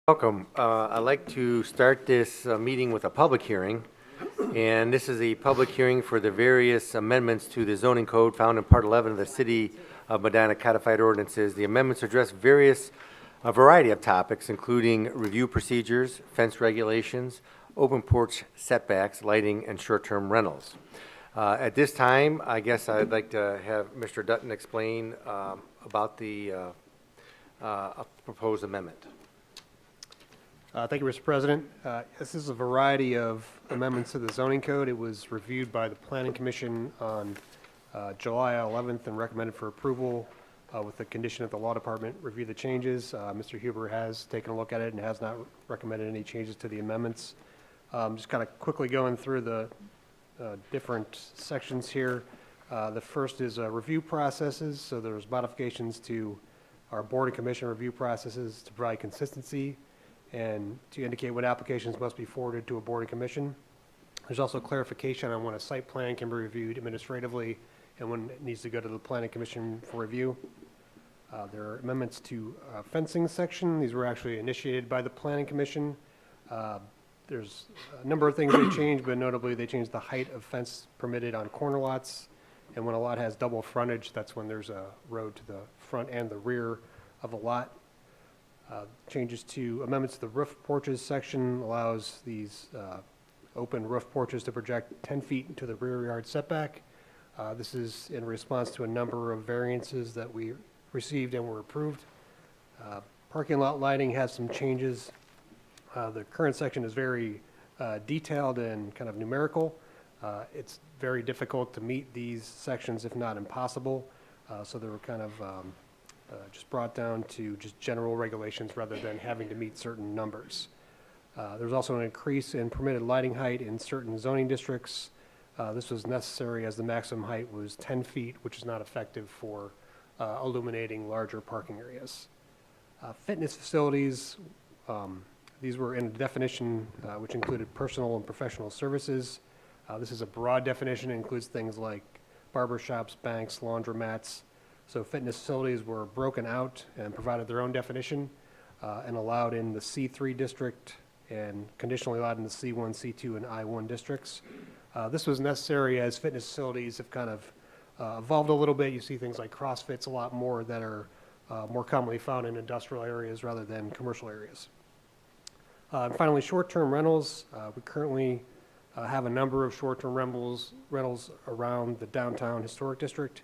Welcome. I'd like to start this meeting with a public hearing, and this is a public hearing for the various amendments to the zoning code found in Part 11 of the City of Medina Codified Ordinances. The amendments address a variety of topics, including review procedures, fence regulations, open porch setbacks, lighting, and short-term rentals. At this time, I guess I'd like to have Mr. Dutton explain about the proposed amendment. Thank you, Mr. President. This is a variety of amendments to the zoning code. It was reviewed by the Planning Commission on July 11th and recommended for approval with the condition that the Law Department review the changes. Mr. Huber has taken a look at it and has not recommended any changes to the amendments. Just kind of quickly going through the different sections here. The first is review processes. So there's modifications to our board and commission review processes to provide consistency and to indicate what applications must be forwarded to a board and commission. There's also clarification on when a site plan can be reviewed administratively and when it needs to go to the planning commission for review. There are amendments to fencing section. These were actually initiated by the planning commission. There's a number of things they changed, but notably they changed the height of fence permitted on corner lots. And when a lot has double frontage, that's when there's a road to the front and the rear of a lot. Changes to amendments to the roof porches section allows these open roof porches to project 10 feet into the rear yard setback. This is in response to a number of variances that we received and were approved. Parking lot lighting has some changes. The current section is very detailed and kind of numerical. It's very difficult to meet these sections, if not impossible. So they were kind of just brought down to just general regulations rather than having to meet certain numbers. There's also an increase in permitted lighting height in certain zoning districts. This was necessary as the maximum height was 10 feet, which is not effective for illuminating larger parking areas. Fitness facilities, these were in a definition which included personal and professional services. This is a broad definition. It includes things like barber shops, banks, laundromats. So fitness facilities were broken out and provided their own definition and allowed in the C3 district and conditionally allowed in the C1, C2, and I1 districts. This was necessary as fitness facilities have kind of evolved a little bit. You see things like CrossFits a lot more that are more commonly found in industrial areas rather than commercial areas. And finally, short-term rentals. We currently have a number of short-term rentals around the downtown historic district.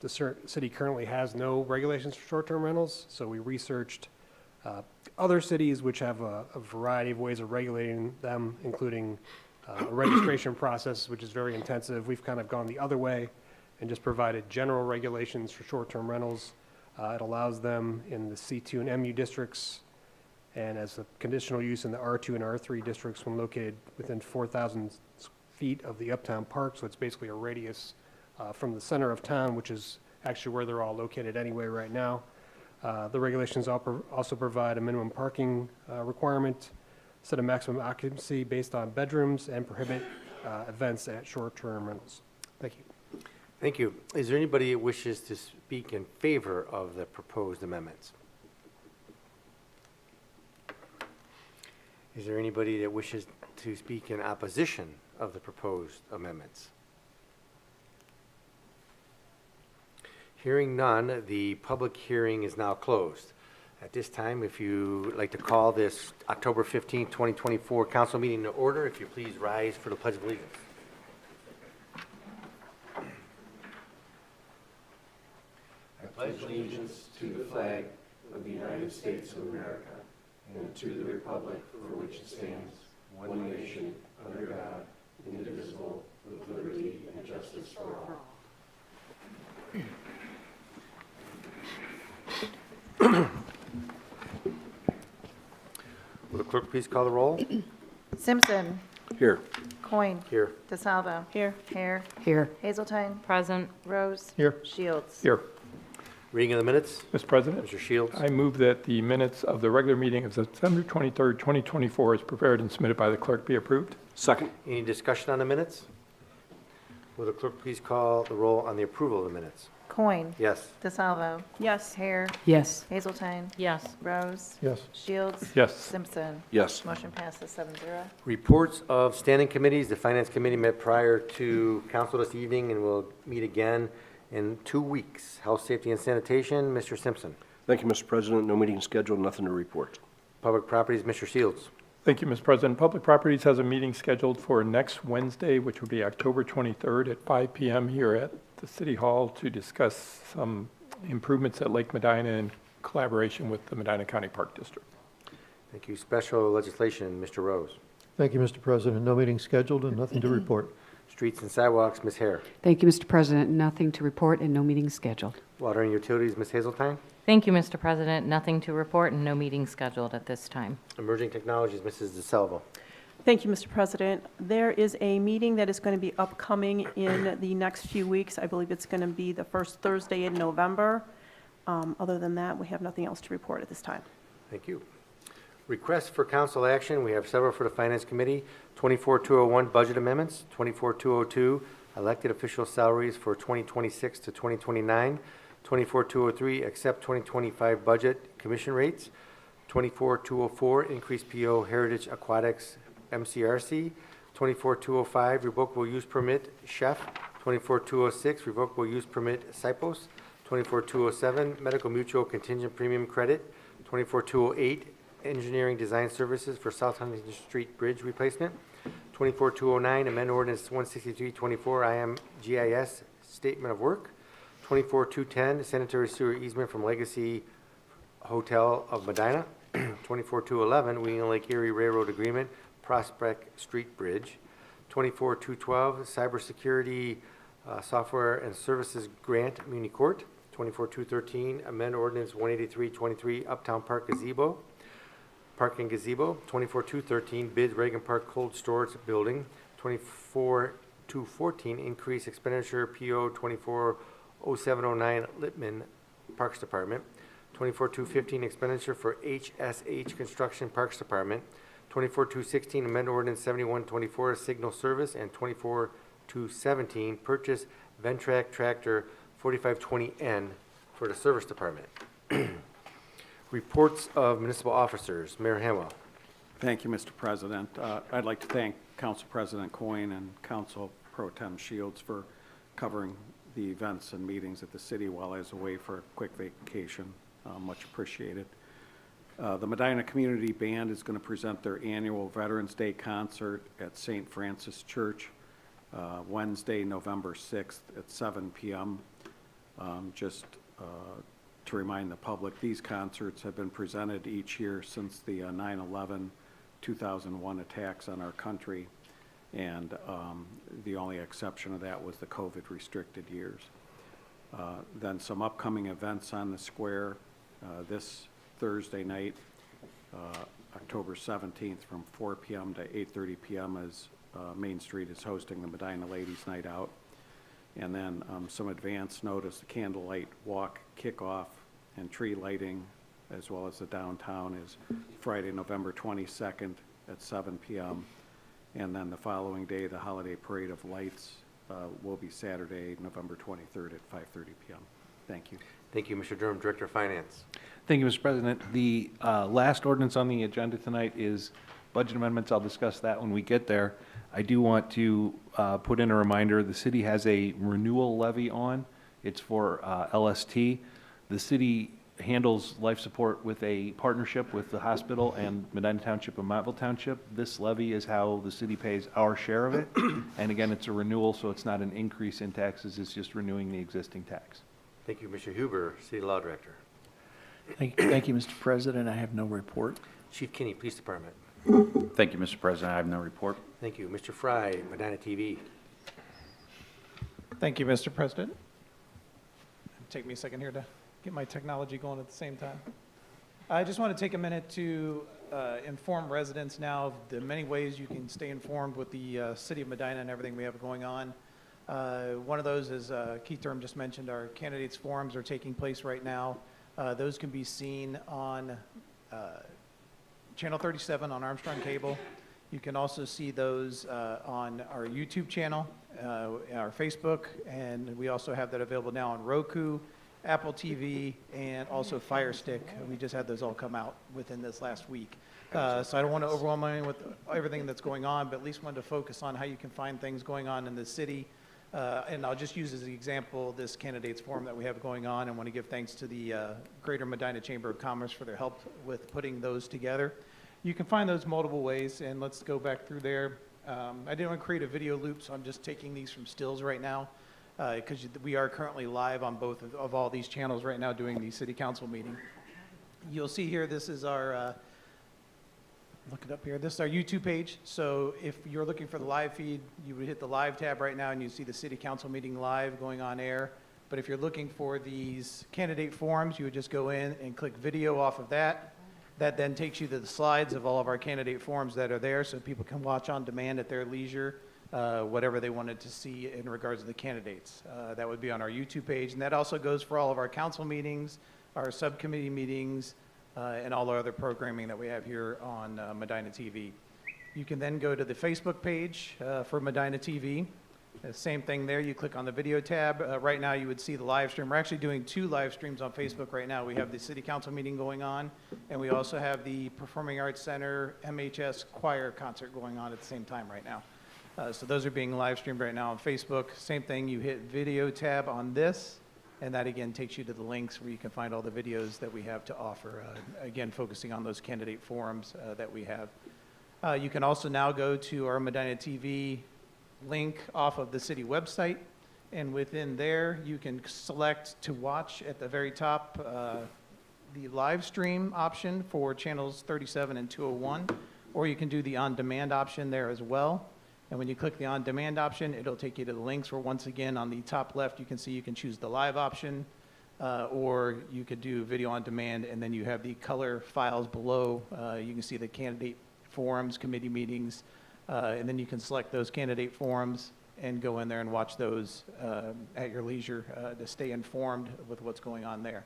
The city currently has no regulations for short-term rentals, so we researched other cities which have a variety of ways of regulating them, including a registration process, which is very intensive. We've kind of gone the other way and just provided general regulations for short-term rentals. It allows them in the C2 and MU districts and as a conditional use in the R2 and R3 districts when located within 4,000 feet of the uptown park, so it's basically a radius from the center of town, which is actually where they're all located anyway right now. The regulations also provide a minimum parking requirement, set a maximum occupancy based on bedrooms, and prohibit events at short-term rentals. Thank you. Thank you. Is there anybody that wishes to speak in favor of the proposed amendments? Is there anybody that wishes to speak in opposition of the proposed amendments? Hearing none, the public hearing is now closed. At this time, if you would like to call this October 15, 2024 council meeting to order, if you please rise for the Pledge of Allegiance. I pledge allegiance to the flag of the United States of America and to the republic for which it stands, one nation, under God, indivisible, with liberty and justice for all. Will the clerk please call the roll? Simpson. Here. Coin. Here. DeSalvo. Here. Hare. Here. Hazeltine. Present. Rose. Here. Shields. Here. Reading of the minutes. Mr. President, Mr. Shields. I move that the minutes of the regular meeting of September 23rd, 2024 as prepared and submitted by the clerk be approved. Second. Any discussion on the minutes? Will the clerk please call the roll on the approval of the minutes? Coin. Yes. DeSalvo. Yes. Hare. Yes. Hazeltine. Yes. Rose. Yes. Shields. Yes. Simpson. Yes. Motion passes 7-0. Reports of standing committees. The Finance Committee met prior to council this evening and will meet again in 2 weeks. Health, Safety, and Sanitation, Mr. Simpson. Thank you, Mr. President. No meeting scheduled, nothing to report. Public Properties, Mr. Shields. Thank you, Mr. President. Public Properties has a meeting scheduled for next Wednesday, which will be October 23rd at 5 p.m. here at the City Hall to discuss some improvements at Lake Medina in collaboration with the Medina County Park District. Thank you. Special Legislation, Mr. Rose. Thank you, Mr. President. No meeting scheduled and nothing to report. Streets and Sidewalks, Ms. Hare. Thank you, Mr. President. Nothing to report and no meeting scheduled. Water and Utilities, Ms. Hazeltine. Thank you, Mr. President. Nothing to report and no meeting scheduled at this time. Emerging Technologies, Mrs. DeSalvo. Thank you, Mr. President. There is a meeting that is going to be upcoming in the next few weeks. I believe it's going to be the first Thursday in November. Other than that, we have nothing else to report at this time. Thank you. Requests for council action. We have several for the Finance Committee. 24-201 budget amendments. 24-202 elected official salaries for 2026 to 2029. 24-203 accept 2025 budget commission rates. 24-204 increase PO Heritage Aquatics MCRC. 24-205 revocable use permit Chef. 24-206 revocable use permit Cypos. 24-207 medical mutual contingent premium credit. 24-208 engineering design services for South Huntington Street Bridge replacement. 24-209 amend ordinance 163-24 IM GIS statement of work. 24-210 sanitary sewer easement from Legacy Hotel of Medina. 24-211 Wheeling Lake Erie Railroad Agreement Prospect Street Bridge. 24-212 cybersecurity software and services grant Muni Court. 24-213 amend ordinance 183-23 Uptown Park Gazebo. Park and Gazebo. 24-213 bid Reagan Park Cold Storage Building. 24-214 increase expenditure PO 24-0709 Littman Parks Department. 24-215 expenditure for HSH Construction Parks Department. 24-216 amend ordinance 71-24 signal service, and 24-217 purchase Ventrac tractor 4520N for the service department. Reports of municipal officers. Mayor Hamwell. Thank you, Mr. President. I'd like to thank Council President Coyne and Council Pro Tem Shields for covering the events and meetings at the city while I was away for a quick vacation. Much appreciated. The Medina Community Band is going to present their annual Veterans Day concert at St. Francis Church Wednesday, November 6th at 7 p.m. Just to remind the public, these concerts have been presented each year since the 9/11 2001 attacks on our country, and the only exception of that was the COVID restricted years. Then some upcoming events on the square this Thursday night, October 17th from 4 p.m. to 8:30 p.m. as Main Street is hosting the Medina Ladies Night Out. And then some advance notice, the candlelight walk kickoff and tree lighting, as well as the downtown, is Friday, November 22nd at 7 p.m. And then the following day, the holiday parade of lights will be Saturday, November 23rd at 5:30 p.m. Thank you. Thank you, Mr. Durham, Director of Finance. Thank you, Mr. President. The last ordinance on the agenda tonight is budget amendments. I'll discuss that when we get there. I do want to put in a reminder, the city has a renewal levy on. It's for LST. The city handles life support with a partnership with the hospital and Medina Township and Montville Township. This levy is how the city pays our share of it. And again, it's a renewal, so it's not an increase in taxes. It's just renewing the existing tax. Thank you, Mr. Huber, City Law Director. Thank you, Mr. President. I have no report. Chief Kinney, Police Department. Thank you, Mr. President. I have no report. Thank you. Mr. Fry, Medina TV. Thank you, Mr. President. Take me a second here to get my technology going at the same time. I just want to take a minute to inform residents now of the many ways you can stay informed with the City of Medina and everything we have going on. One of those, as Keith Durham just mentioned, our candidates forums are taking place right now. Those can be seen on Channel 37 on Armstrong Cable. You can also see those on our YouTube channel, our Facebook, and we also have that available now on Roku, Apple TV, and also Fire Stick. We just had those all come out within this last week. So I don't want to overwhelm you with everything that's going on, but at least wanted to focus on how you can find things going on in the city. And I'll just use as an example this candidates forum that we have going on, and want to give thanks to the Greater Medina Chamber of Commerce for their help with putting those together. You can find those multiple ways, and let's go back through there. I didn't want to create a video loop, so I'm just taking these from stills right now, because we are currently live on both of all these channels right now doing the city council meeting. You'll see here, this is our, look it up here, this is our YouTube page. So if you're looking for the live feed, you would hit the live tab right now and you see the city council meeting live going on air. But if you're looking for these candidate forums, you would just go in and click video off of that. That then takes you to the slides of all of our candidate forums that are there, so people can watch on demand at their leisure, whatever they wanted to see in regards to the candidates. That would be on our YouTube page, and that also goes for all of our council meetings, our subcommittee meetings, and all our other programming that we have here on Medina TV. You can then go to the Facebook page for Medina TV. Same thing there, you click on the video tab. Right now you would see the live stream. We're actually doing 2 live streams on Facebook right now. We have the city council meeting going on, and we also have the Performing Arts Center MHS choir concert going on at the same time right now. So those are being live streamed right now on Facebook. Same thing, you hit video tab on this, and that again takes you to the links where you can find all the videos that we have to offer, again focusing on those candidate forums that we have. You can also now go to our Medina TV link off of the city website, and within there you can select to watch at the very top the live stream option for channels 37 and 201, or you can do the on-demand option there as well. And when you click the on-demand option, it'll take you to the links where once again on the top left you can see you can choose the live option, or you could do video on demand, and then you have the color files below. You can see the candidate forums, committee meetings, and then you can select those candidate forums and go in there and watch those at your leisure to stay informed with what's going on there.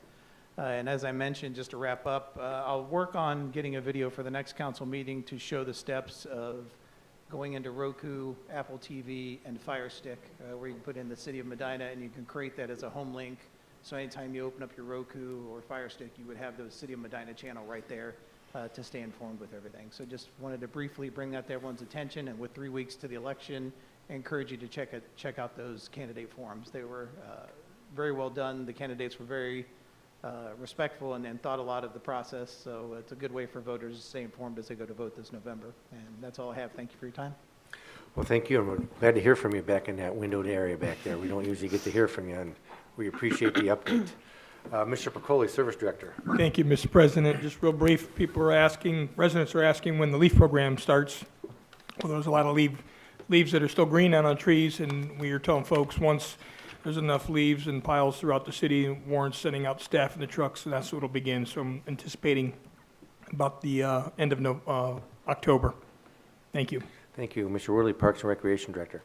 And as I mentioned, just to wrap up, I'll work on getting a video for the next council meeting to show the steps of going into Roku, Apple TV, and Fire Stick, where you can put in the city of Medina, and you can create that as a home link. So anytime you open up your Roku or Fire Stick, you would have the city of Medina channel right there to stay informed with everything. So just wanted to briefly bring that to everyone's attention, and with 3 weeks to the election, I encourage you to check out those candidate forums. They were very well done. The candidates were very respectful and thought a lot of the process, so it's a good way for voters to stay informed as they go to vote this November. And that's all I have. Thank you for your time. Well, thank you, and we're glad to hear from you back in that windowed area back there. We don't usually get to hear from you, and we appreciate the update. Mr. Piccoli, Service Director. Thank you, Mr. President. Just real brief, people are asking, residents are asking when the leaf program starts. Well, there's a lot of leaves that are still green on trees, and we are telling folks once there's enough leaves and piles throughout the city, Warren's sending out staff in the trucks, and that's when it'll begin. So I'm anticipating about the end of October. Thank you. Thank you. Mr. Worley, Parks and Recreation Director.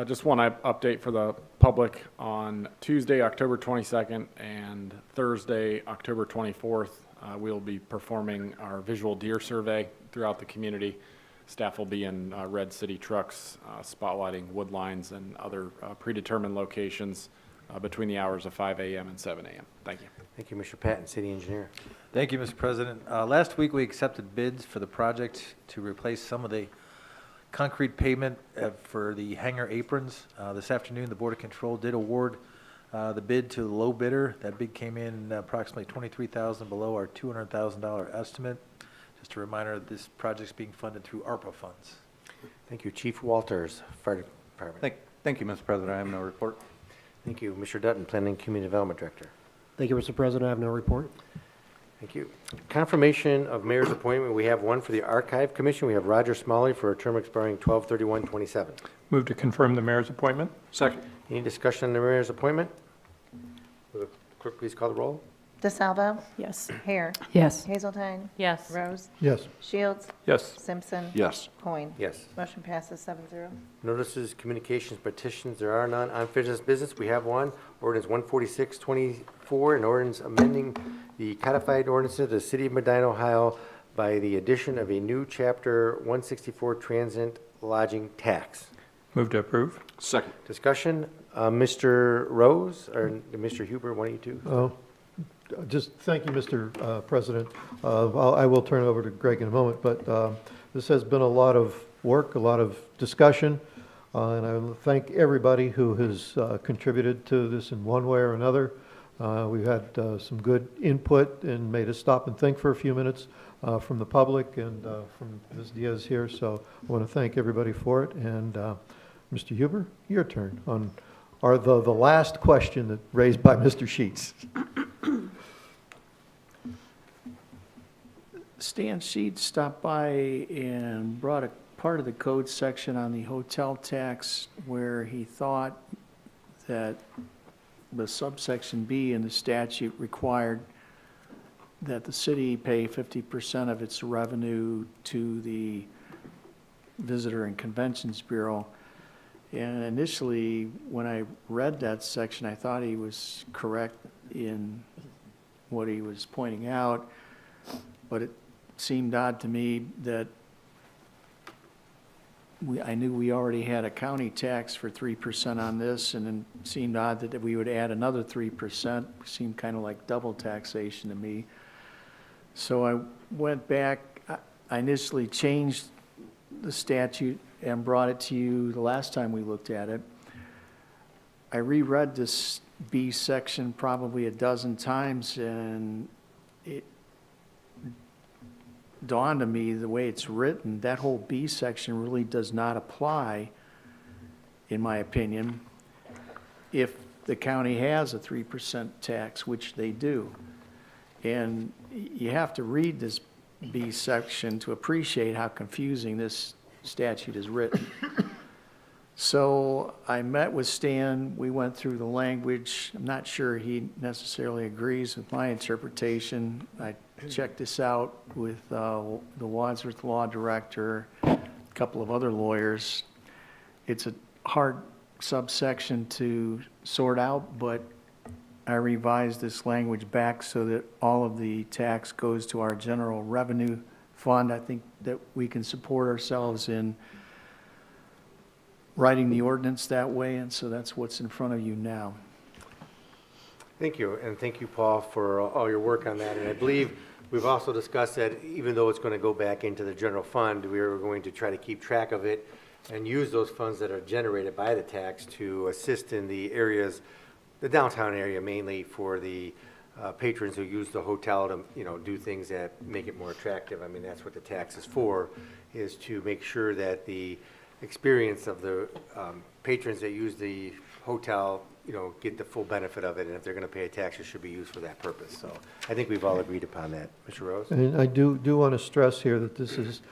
Just one update for the public. On Tuesday, October 22nd, and Thursday, October 24th, we'll be performing our visual deer survey throughout the community. Staff will be in red city trucks, spotlighting wood lines and other predetermined locations between the hours of 5 a.m. and 7 a.m. Thank you. Thank you, Mr. Patton, City Engineer. Thank you, Mr. President. Last week, we accepted bids for the project to replace some of the concrete pavement for the hangar aprons. This afternoon, the Board of Control did award the bid to the low bidder. That bid came in approximately $23,000 below our $200,000 estimate. Just a reminder that this project's being funded through ARPA funds. Thank you. Chief Walters, Fire Department. Thank you, Mr. President. I have no report. Thank you. Mr. Dutton, Planning and Community Development Director. Thank you, Mr. President. I have no report. Thank you. Confirmation of mayor's appointment. We have one for the Archive Commission. We have Roger Smalley for a term expiring 12/31/27. Move to confirm the mayor's appointment. Second. Any discussion on the mayor's appointment? Will the clerk please call the roll? DeSalvo? Yes. Hare? Yes. Hazeltine? Yes. Rose? Yes. Shields? Yes. Simpson? Yes. Coin? Yes. Motion passes 7-0. Notices, communications, petitions, there are none. Unfinished business, we have one. Ordinance 146/24, an ordinance amending the codified ordinances of the City of Medina, Ohio by the addition of a new Chapter 164 Transient Lodging Tax. Move to approve. Second. Discussion, Mr. Rose, or Mr. Huber, one of you two? Just thank you, Mr. President. I will turn it over to Greg in a moment, but this has been a lot of work, a lot of discussion, and I will thank everybody who has contributed to this in one way or another. We've had some good input and made us stop and think for a few minutes from the public and from Ms. Diaz here, so I want to thank everybody for it. And Mr. Huber, your turn on the last question that raised by Mr. Sheets. Stan Sheets stopped by and brought a part of the code section on the hotel tax where he thought that the subsection B in the statute required that the city pay 50% of its revenue to the Visitor and Conventions Bureau. And initially, when I read that section, I thought he was correct in what he was pointing out, but it seemed odd to me that I knew we already had a county tax for 3% on this, and then it seemed odd that we would add another 3%. It seemed kind of like double taxation to me. So I went back, I initially changed the statute and brought it to you the last time we looked at it. I reread this B section probably a dozen times, and it dawned on me the way it's written, that whole B section really does not apply, in my opinion, if the county has a 3% tax, which they do. And you have to read this B section to appreciate how confusing this statute is written. So I met with Stan, we went through the language. I'm not sure he necessarily agrees with my interpretation. I checked this out with the Wadsworth Law Director, a couple of other lawyers. It's a hard subsection to sort out, but I revised this language back so that all of the tax goes to our general revenue fund. I think that we can support ourselves in writing the ordinance that way, and so that's what's in front of you now. Thank you, and thank you, Paul, for all your work on that. And I believe we've also discussed that even though it's going to go back into the general fund, we are going to try to keep track of it and use those funds that are generated by the tax to assist in the areas, the downtown area mainly, for the patrons who use the hotel to, do things that make it more attractive. I mean, that's what the tax is for, is to make sure that the experience of the patrons that use the hotel, get the full benefit of it, and if they're going to pay a tax, it should be used for that purpose. So I think we've all agreed upon that. Mr. Rose? And I do want to stress here that this is,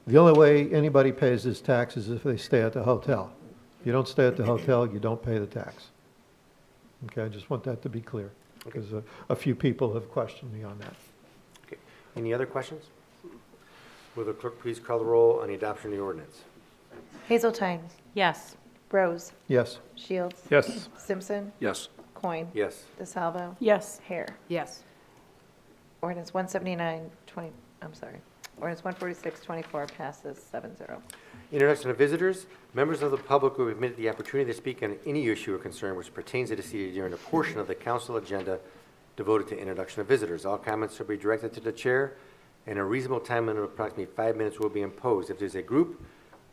the only way anybody pays this tax is if they stay at the hotel. If you don't stay at the hotel, you don't pay the tax. Okay, I just want that to be clear, because a few people have questioned me on that. Okay. Any other questions? Will the clerk please call the roll on the adoption of the ordinance? Hazeltine, Yes. Rose, Yes. Shields, Yes. Simpson, Yes. Coin, Yes. DeSalvo, Yes. Hare. Yes. Ordinance 179-20, Ordinance 146-24 passes 7-0. Introduction of visitors. Members of the public will be permitted the opportunity to speak on any issue or concern which pertains to the city during a portion of the council agenda devoted to introduction of visitors. All comments shall be directed to the chair, and a reasonable time limit of approximately 5 minutes will be imposed. If there's a group,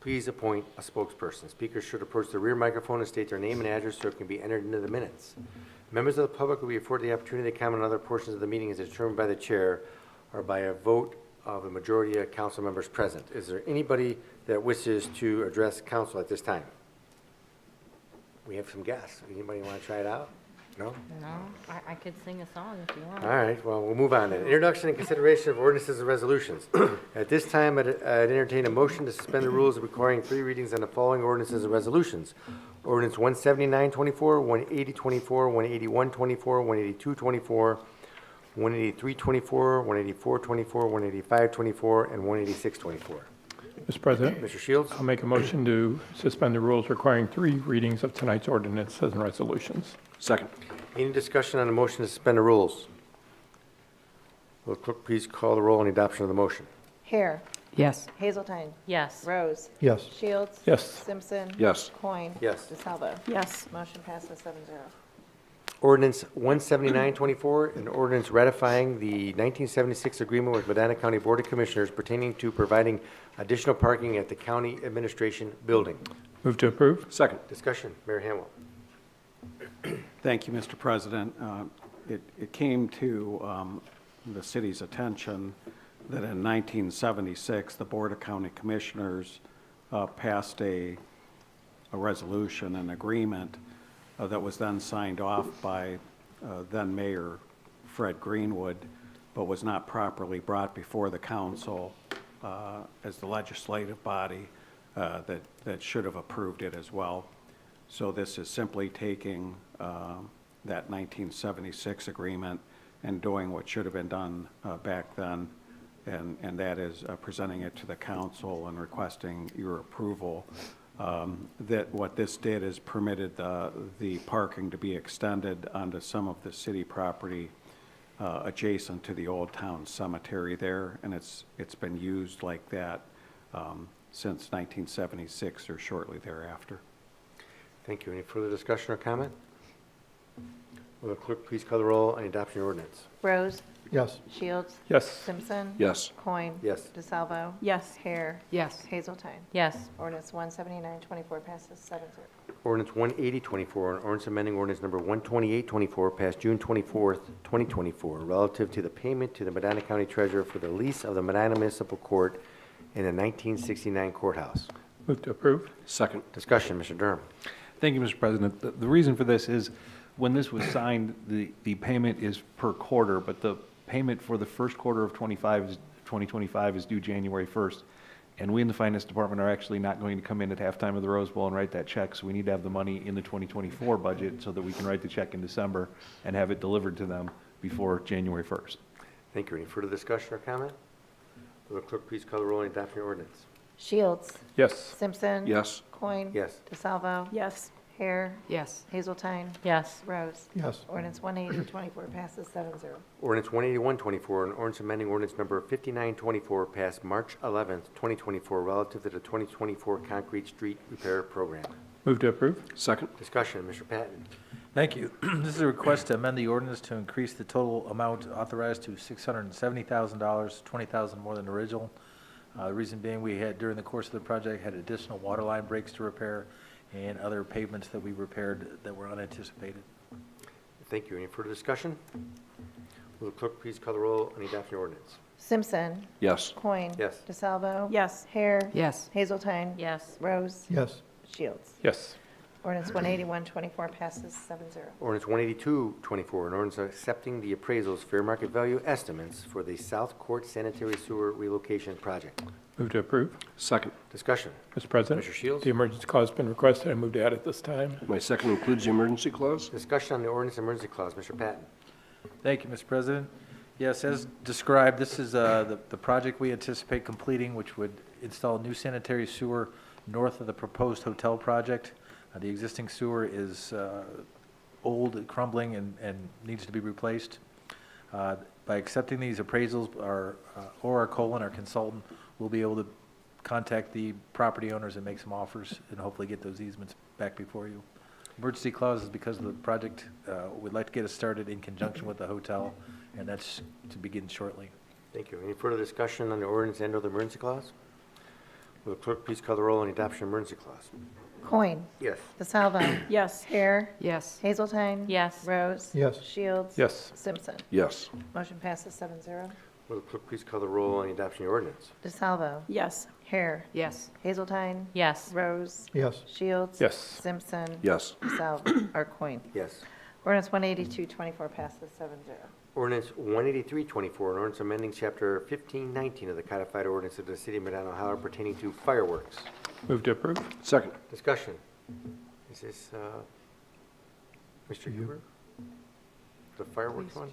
please appoint a spokesperson. Speakers should approach the rear microphone and state their name and address so it can be entered into the minutes. Members of the public will be afforded the opportunity to comment on other portions of the meeting as determined by the chair or by a vote of a majority of council members present. Is there anybody that wishes to address council at this time? We have some guests. Anybody want to try it out? No? No, I could sing a song if you want. All right, well, we'll move on then. Introduction and consideration of ordinances and resolutions. At this time, I'd entertain a motion to suspend the rules requiring 3 readings on the following ordinances and resolutions. Ordinance 179-24, 180-24, 181-24, 182-24, 183-24, 184-24, 185-24, and 186-24. Mr. President, Mr. Shields? I'll make a motion to suspend the rules requiring 3 readings of tonight's ordinances and resolutions. Second. Any discussion on the motion to suspend the rules? Will the clerk please call the roll on the adoption of the motion? Hare. Yes. Hazeltine. Yes. Rose. Yes. Shields. Yes. Simpson. Yes. Coin. Yes. DeSalvo. Yes. Motion passes 7-0. Ordinance 17924, an ordinance ratifying the 1976 agreement with Medina County Board of Commissioners pertaining to providing additional parking at the county administration building. Move to approve. Second. Discussion, Mayor Hamwell. Thank you, Mr. President. It came to the city's attention that in 1976, the Board of County Commissioners passed a resolution, an agreement that was then signed off by then Mayor Fred Greenwood, but was not properly brought before the council as the legislative body that should have approved it as well. So this is simply taking that 1976 agreement and doing what should have been done back then, and that is presenting it to the council and requesting your approval. That what this did is permitted the parking to be extended onto some of the city property adjacent to the Old Town Cemetery there, and it's been used like that since 1976 or shortly thereafter. Thank you. Any further discussion or comment? Will the clerk please call the roll on the adoption of the ordinance? Rose. Yes. Shields. Yes. Simpson. Yes. Coin. Yes. DeSalvo. Yes. Hare. Yes. Hazeltine. Yes. Ordinance 17924 passes 7-0. Ordinance 18024, an ordinance amending ordinance number 12824 passed June 24th, 2024, relative to the payment to the Medina County Treasurer for the lease of the Medina Municipal Court in the 1969 courthouse. Move to approve. Second. Discussion, Mr. Durham. Thank you, Mr. President. The reason for this is when this was signed, the payment is per quarter, but the payment for the first quarter of 2025 is due January 1st. And we in the Finance Department are actually not going to come in at halftime of the Rose Bowl and write that check, so we need to have the money in the 2024 budget so that we can write the check in December and have it delivered to them before January 1st. Thank you. Any further discussion or comment? Will the clerk please call the roll on the adoption of the ordinance? Shields. Yes. Simpson. Yes. Coin. Yes. DeSalvo. Yes. Hare. Yes. Hazeltine. Yes. Rose. Yes. Ordinance 18024 passes 7-0. Ordinance 18124, an ordinance amending ordinance number 5924 passed March 11th, 2024, relative to the 2024 concrete street repair program. Move to approve. Second. Discussion, Mr. Patton. Thank you. This is a request to amend the ordinance to increase the total amount authorized to $670,000, $20,000 more than the original. The reason being, we had, during the course of the project, had additional water line breaks to repair and other pavements that we repaired that were unanticipated. Thank you. Any further discussion? Will the clerk please call the roll on the adoption ordinance? Simpson. Yes. Coin. Yes. DeSalvo. Yes. Hare. Yes. Hazeltine. Yes. Rose. Yes. Shields. Yes. Ordinance 18124 passes 7-0. Ordinance 18224, an ordinance accepting the appraisal's fair market value estimates for the South Court Sanitary Sewer Relocation Project. Move to approve. Second. Discussion. Mr. President. Mr. Shields. The emergency clause has been requested. I move to add it this time. My second includes the emergency clause? Discussion on the ordinance emergency clause. Mr. Patton. Thank you, Mr. President. Yes, as described, this is the project we anticipate completing, which would install new sanitary sewer north of the proposed hotel project. The existing sewer is old, crumbling, and needs to be replaced. By accepting these appraisals, our consultant, will be able to contact the property owners and make some offers and hopefully get those easements back before you. Emergency clause is because of the project. We'd like to get it started in conjunction with the hotel, and that's to begin shortly. Thank you. Any further discussion on the ordinance and or the emergency clause? Will the clerk please call the roll on the adoption of emergency clause? Coin. Yes. DeSalvo. Yes. Hare. Yes. Hazeltine. Yes. Rose. Yes. Shields. Yes. Simpson. Yes. Motion passes 7-0. Will the clerk please call the roll on the adoption of the ordinance? DeSalvo. Yes. Hare. Yes. Hazeltine. Yes. Rose. Yes. Shields. Yes. Simpson. Yes. DeSalvo. Or Coin. Yes. Ordinance 18224 passes 7-0. Ordinance 18324, an ordinance amending chapter 1519 of the codified ordinance of the city of Medina, Ohio pertaining to fireworks. Move to approve. Second. Discussion. Is this Mr. Huber? The fireworks one?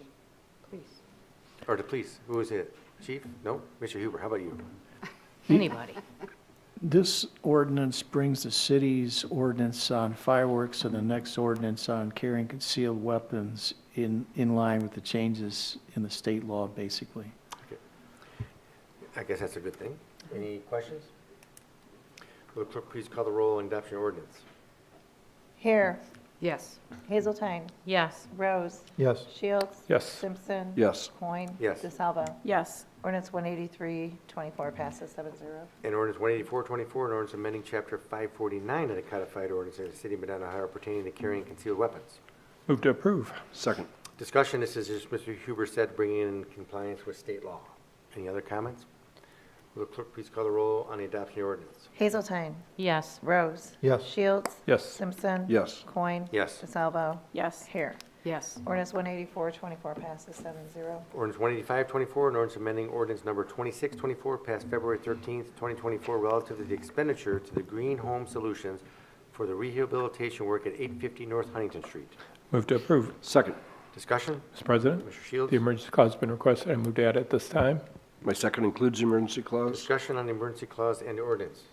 Please. Or the police? Who is it? Chief? No? Mr. Huber, how about you? Anybody. This ordinance brings the city's ordinance on fireworks and the next ordinance on carrying concealed weapons in line with the changes in the state law, basically. I guess that's a good thing. Any questions? Will the clerk please call the roll on adoption of ordinance? Hare, Yes. Hazeltine, Yes. Rose, Yes. Shields. Yes. Simpson. Yes. Coin. Yes. DeSalvo. Yes. Ordinance 183-24 passes 7-0. And ordinance 184-24, an ordinance amending chapter 549 of the codified ordinance of the city of Medina, Ohio pertaining to carrying concealed weapons. Move to approve. Second. Discussion, this is just Mr. Huber said, bringing in compliance with state law. Any other comments? Will the clerk please call the roll on the adoption of the ordinance? Hazeltine, Yes. Rose. Yes. Shields. Yes. Simpson. Yes. Coin. Yes. DeSalvo. Yes. Hare. Yes. Ordinance 184-24 passes 7-0. Ordinance 185-24, an ordinance amending ordinance number 2624 passed February 13th, 2024, relative to the expenditure to the Green Home Solutions for the rehabilitation work at 850 North Huntington Street. Move to approve. Second. Discussion? Mr. President, Mr. Shields? the emergency clause has been requested. I move to add it this time. My second includes the emergency clause. Discussion on the emergency clause and the ordinance.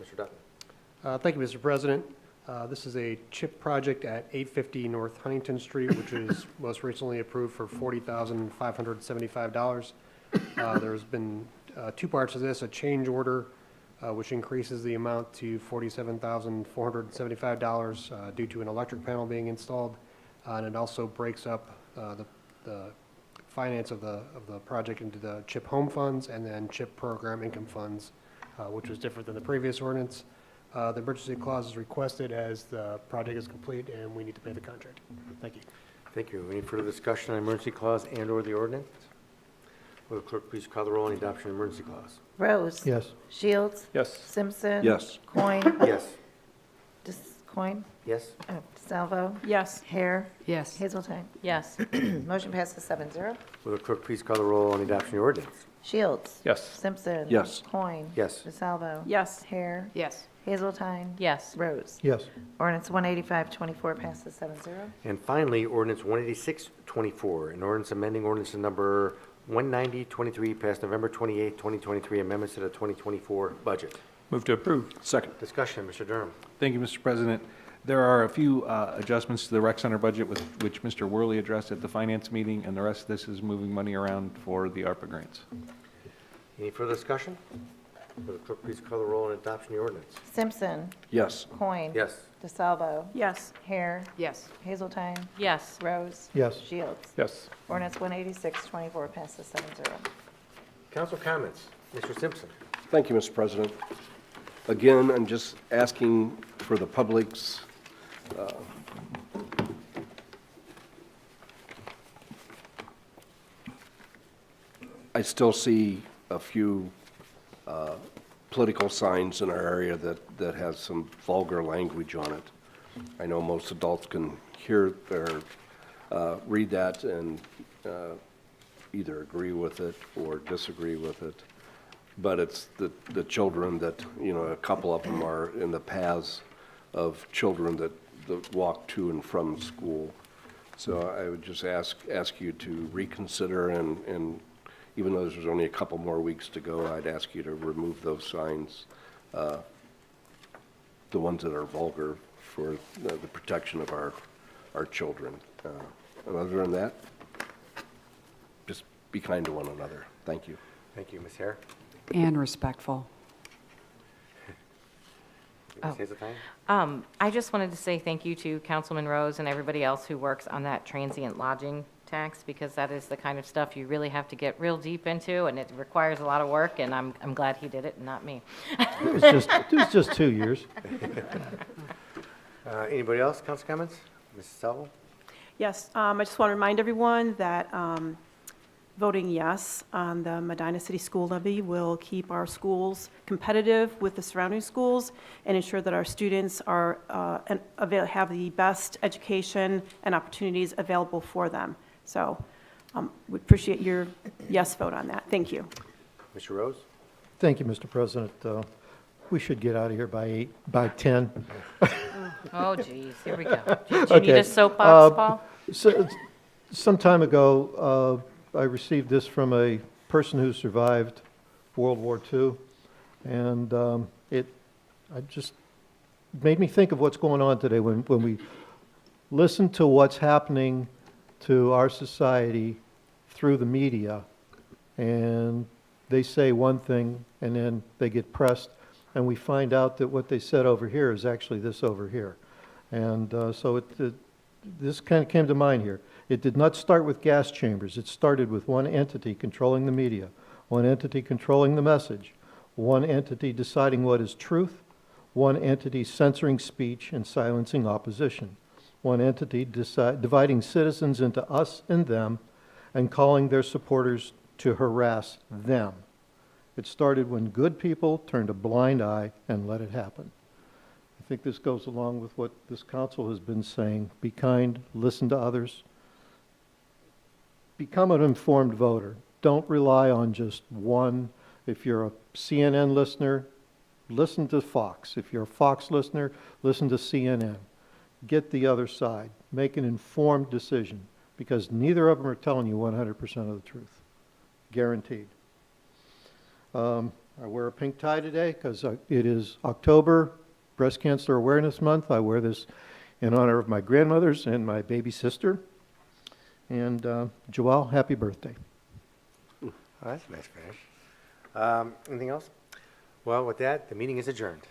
Mr. Dutton. Thank you, Mr. President. This is a CHIP project at 850 North Huntington Street, which was most recently approved for $40,575. There's been two parts of this, a change order, which increases the amount to $47,475 due to an electric panel being installed. And it also breaks up the finance of the project into the CHIP home funds and then CHIP program income funds, which was different than the previous ordinance. The emergency clause is requested as the project is complete and we need to pay the contract. Thank you. Thank you. Any further discussion on emergency clause and/or the ordinance? Will the clerk please call the roll on the adoption of emergency clause? Rose. Yes. Shields. Yes. Simpson. Yes. Coin. Yes. Coin. Yes. DeSalvo. Yes. Hare. Yes. Hazeltine. Yes. Motion passes 7-0. Will the clerk please call the roll on the adoption of the ordinance? Shields. Yes. Simpson. Yes. Coin. Yes. DeSalvo. Yes. Hare. Yes. Hazeltine. Yes. Rose. Yes. Ordinance 185-24 passes 7-0. And finally, ordinance 186-24, an ordinance amending ordinance number 190-23 passed November 28th, 2023, amendments to the 2024 budget. Move to approve. Second. Discussion, Mr. Durham. Thank you, Mr. President. There are a few adjustments to the rec center budget which Mr. Worley addressed at the finance meeting, and the rest of this is moving money around for the ARPA grants. Any further discussion? Will the clerk please call the roll on adoption of the ordinance? Simpson. Yes. Coin. Yes. DeSalvo. Yes. Hare. Yes. Hazeltine. Yes. Rose. Yes. Shields. Yes. Ordinance 186-24 passes 7-0. Council comments. Mr. Simpson. Thank you, Mr. President. Again, I'm just asking for the public's I still see a few political signs in our area that has some vulgar language on it. I know most adults can hear or read that and either agree with it or disagree with it. But it's the children that, you know, a couple of them are in the paths of children that walk to and from school. So I would just ask you to reconsider and even though there's only a couple more weeks to go, I'd ask you to remove those signs, the ones that are vulgar, for the protection of our children. And other than that, just be kind to one another. Thank you. Thank you, Ms. Hare. And respectful. Ms. Hazeltine? I just wanted to say thank you to Councilman Rose and everybody else who works on that transient lodging tax, because that is the kind of stuff you really have to get real deep into, and it requires a lot of work, and I'm glad he did it and not me. It was just 2 years. Anybody else? Council comments? Mrs. Salvo? Yes, I just want to remind everyone that voting yes on the Medina City School Levy will keep our schools competitive with the surrounding schools and ensure that our students are have the best education and opportunities available for them. So we appreciate your yes vote on that. Thank you. Mr. Rose? Thank you, Mr. President. We should get out of here by 10. Oh, geez, here we go. Do you need Okay. a soapbox, Paul? Some time ago, I received this from a person who survived World War II, and it just made me think of what's going on today when we listen to what's happening to our society through the media, and they say one thing, and then they get pressed, and we find out that what they said over here is actually this over here. And so this kind of came to mind here. It did not start with gas chambers. It started with one entity controlling the media, one entity controlling the message, one entity deciding what is truth, one entity censoring speech and silencing opposition, one entity dividing citizens into us and them and calling their supporters to harass them. It started when good people turned a blind eye and let it happen. I think this goes along with what this council has been saying. Be kind, listen to others, become an informed voter. Don't rely on just one. If you're a CNN listener, listen to Fox. If you're a Fox listener, listen to CNN. Get the other side. Make an informed decision, because neither of them are telling you 100% of the truth. Guaranteed. I wear a pink tie today because it is October, Breast Cancer Awareness Month. I wear this in honor of my grandmothers and my baby sister. And Joelle, happy birthday. Oh, that's a nice finish. Anything else? Well, with that, the meeting is adjourned.